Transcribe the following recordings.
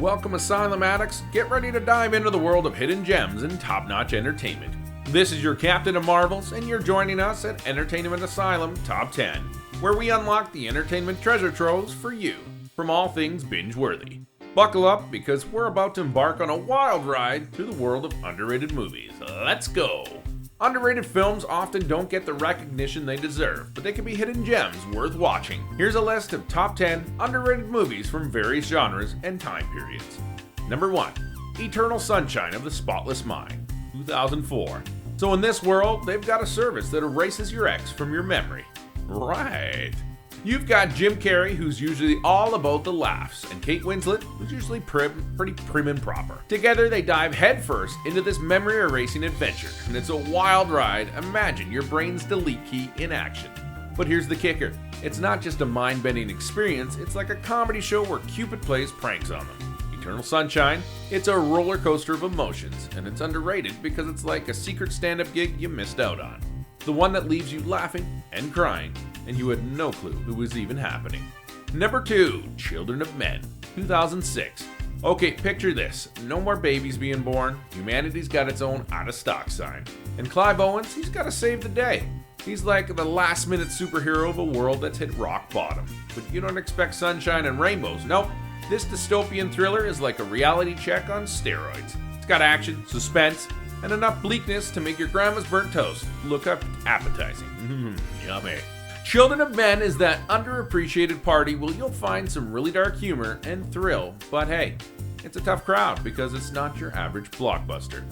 Welcome Asylum addicts, get ready to dive into the world of hidden gems and top-notch entertainment. This is your Captain of Marvels, and you're joining us at Entertainment Asylum Top 10, where we unlock the entertainment treasure troves for you, from all things binge-worthy. Buckle up, because we're about to embark on a wild ride through the world of underrated movies. Let's go! Underrated films often don't get the recognition they deserve, but they can be hidden gems worth watching. Here's a list of top 10 underrated movies from various genres and time periods. Number 1. Eternal Sunshine of the Spotless Mind, 2004. So in this world, they've got a service that erases your ex from your memory. Right. You've got Jim Carrey, who's usually all about the laughs, and Kate Winslet, who's usually pretty prim and proper. Together, they dive headfirst into this memory-erasing adventure, and it's a wild ride. Imagine your brain's delete key in action. But here's the kicker. It's not just a mind-bending experience, it's like a comedy show where Cupid plays pranks on them. Eternal Sunshine, it's a roller coaster of emotions, and it's underrated because it's like a secret stand-up gig you missed out on. The one that leaves you laughing and crying, and you had no clue it was even happening. Number 2, Children of Men, 2006. Okay, picture this. No more babies being born. Humanity's got its own out-of-stock sign. And Clive Owens, he's got to save the day. He's like the last-minute superhero of a world that's hit rock bottom. But you don't expect sunshine and rainbows. Nope. This dystopian thriller is like a reality check on steroids. It's got action, suspense, and enough bleakness to make your grandma's burnt toast look up appetizing. Yummy. Children of Men is that underappreciated party where you'll find some really dark humor and thrill, but hey, it's a tough crowd because it's not your average blockbuster.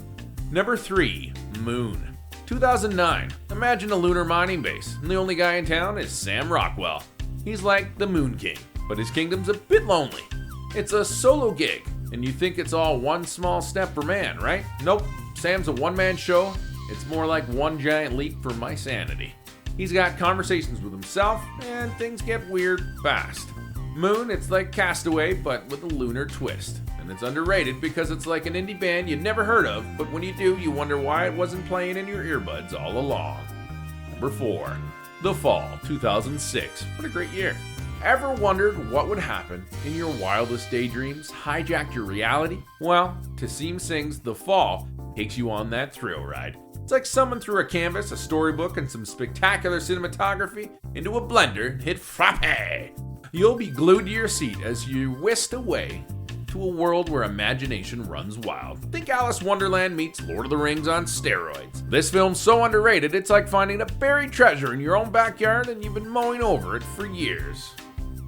Number 3, Moon, 2009. Imagine a lunar mining base, and the only guy in town is Sam Rockwell. He's like the Moon King, but his kingdom's a bit lonely. It's a solo gig, and you think it's all one small step for man, right? Nope. Sam's a one-man show. It's more like one giant leap for my sanity. He's got conversations with himself, and things get weird fast. Moon, it's like Castaway, but with a lunar twist. And it's underrated because it's like an indie band you never heard of, but when you do, you wonder why it wasn't playing in your earbuds all along. Number 4. The Fall, 2006. What a great year. Ever wondered what would happen in your wildest daydreams hijacked your reality? Well, Tassim Singh's The Fall takes you on that thrill ride. It's like someone threw a canvas, a storybook, and some spectacular cinematography into a blender and hit frappe. You'll be glued to your seat as you whisked away to a world where imagination runs wild. Think Alice Wonderland meets Lord of the Rings on steroids. This film's so underrated, it's like finding a buried treasure in your own backyard and you've been mowing over it for years.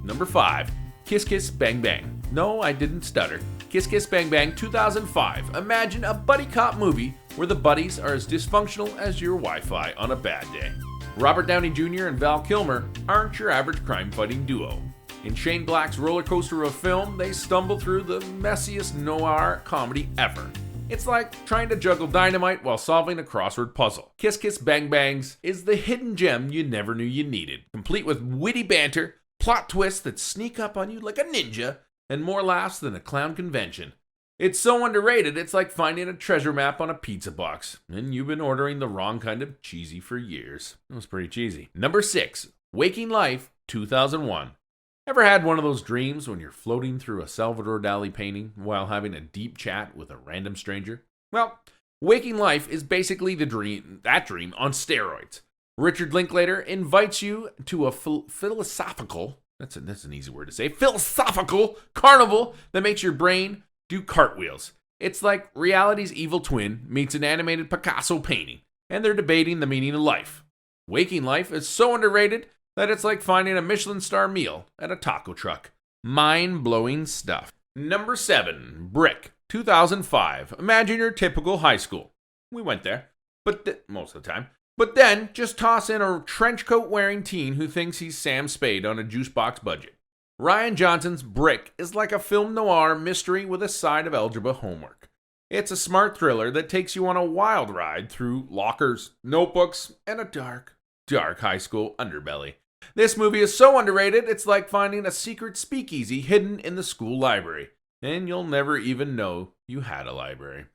Number 5, Kiss Kiss Bang Bang. No, I didn't stutter. Kiss Kiss Bang Bang 2005. Imagine a buddy cop movie where the buddies are as dysfunctional as your Wi-Fi on a bad day. Robert Downey Jr. and Val Kilmer aren't your average crime-fighting duo. In Shane Black's roller coaster of film, they stumble through the messiest noir comedy ever. It's like trying to juggle dynamite while solving a crossword puzzle. Kiss Kiss Bang Bangs is the hidden gem you never knew you needed, complete with witty banter, plot twists that sneak up on you like a ninja, and more laughs than a clown convention. It's so underrated, it's like finding a treasure map on a pizza box, and you've been ordering the wrong kind of cheesy for years. It was pretty cheesy. Number 6, Waking Life, 2001. Ever had one of those dreams when you're floating through a Salvador Dali painting while having a deep chat with a random stranger? Well, Waking Life is basically that dream on steroids. Richard Linklater invites you to a philosophical, that's an easy word to say, philosophical carnival that makes your brain do cartwheels. It's like reality's evil twin meets an animated Picasso painting, and they're debating the meaning of life. Waking Life is so underrated that it's like finding a Michelin star meal at a taco truck. Mind-blowing stuff. Number 7, Brick, 2005. Imagine your typical high school. We went there, but most of the time. But then, just toss in a trench coat wearing teen who thinks he's Sam Spade on a juice box budget. Rian Johnson's Brick is like a film noir mystery with a side of algebra homework. It's a smart thriller that takes you on a wild ride through lockers, notebooks, and a dark, dark high school underbelly. This movie is so underrated, it's like finding a secret speakeasy hidden in the school library, and you'll never even know you had a library.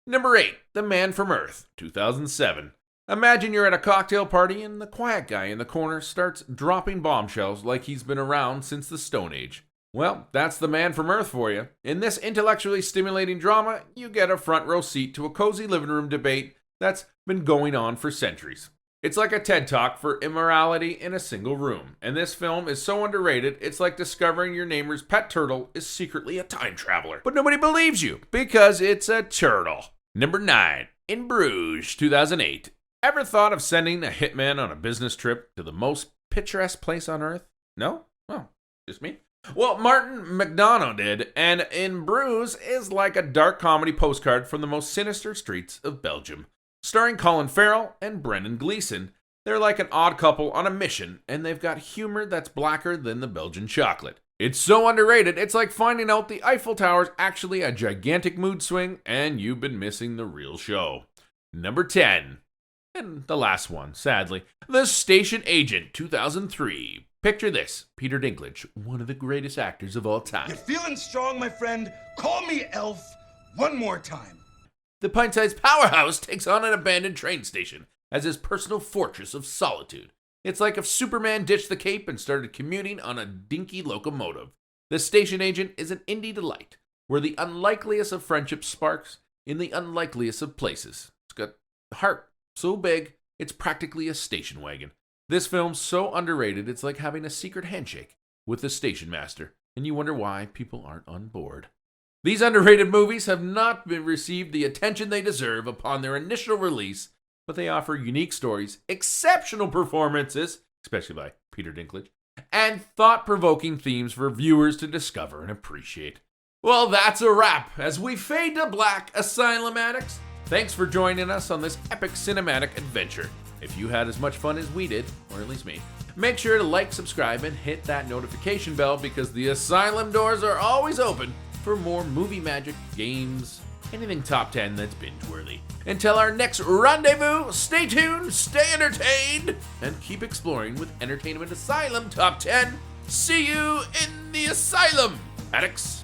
Number 8, The Man from Earth, 2007. Imagine you're at a cocktail party and the quiet guy in the corner starts dropping bombshells like he's been around since the Stone Age. Well, that's the man from Earth for you. In this intellectually stimulating drama, you get a front row seat to a cozy living room debate that's been going on for centuries. It's like a TED Talk for immorality in a single room, and this film is so underrated, it's like discovering your neighbor's pet turtle is secretly a time traveler. But nobody believes you, because it's a turtle. Number 9, In Bruges, 2008. Ever thought of sending a hitman on a business trip to the most picturesque place on Earth? No? Well, just me. Well, Martin McDonough did, and In Bruges is like a dark comedy postcard from the most sinister streets of Belgium. Starring Colin Farrell and Brendan Gleeson, they're like an odd couple on a mission, and they've got humor that's blacker than the Belgian chocolate. It's so underrated, it's like finding out the Eiffel Tower's actually a gigantic mood swing, and you've been missing the real show. Number 10, and the last one, sadly, The Station Agent, 2003. Picture this, Peter Dinklage, one of the greatest actors of all time. You feeling strong, my friend? Call me Elf one more time. The pint-sized powerhouse takes on an abandoned train station as his personal fortress of solitude. It's like if Superman ditched the cape and started commuting on a dinky locomotive. The station agent is an indie delight, where the unlikeliest of friendships sparks in the unlikeliest of places. It's got a heart so big, it's practically a station wagon. This film's so underrated, it's like having a secret handshake with the station master, and you wonder why people aren't on board. These underrated movies have not been received the attention they deserve upon their initial release, but they offer unique stories, exceptional performances, especially by Peter Dinklage, and thought-provoking themes for viewers to discover and appreciate. Well, that's a wrap. As we fade to black, Asylum addicts, thanks for joining us on this epic cinematic adventure. If you had as much fun as we did, or at least me, make sure to like, subscribe, and hit that notification bell because the Asylum doors are always open for more movie magic, games, anything top 10 that's binge-worthy. Until our next rendezvous, stay tuned, stay entertained, and keep exploring with Entertainment Asylum Top 10. See you in the Asylum, addicts!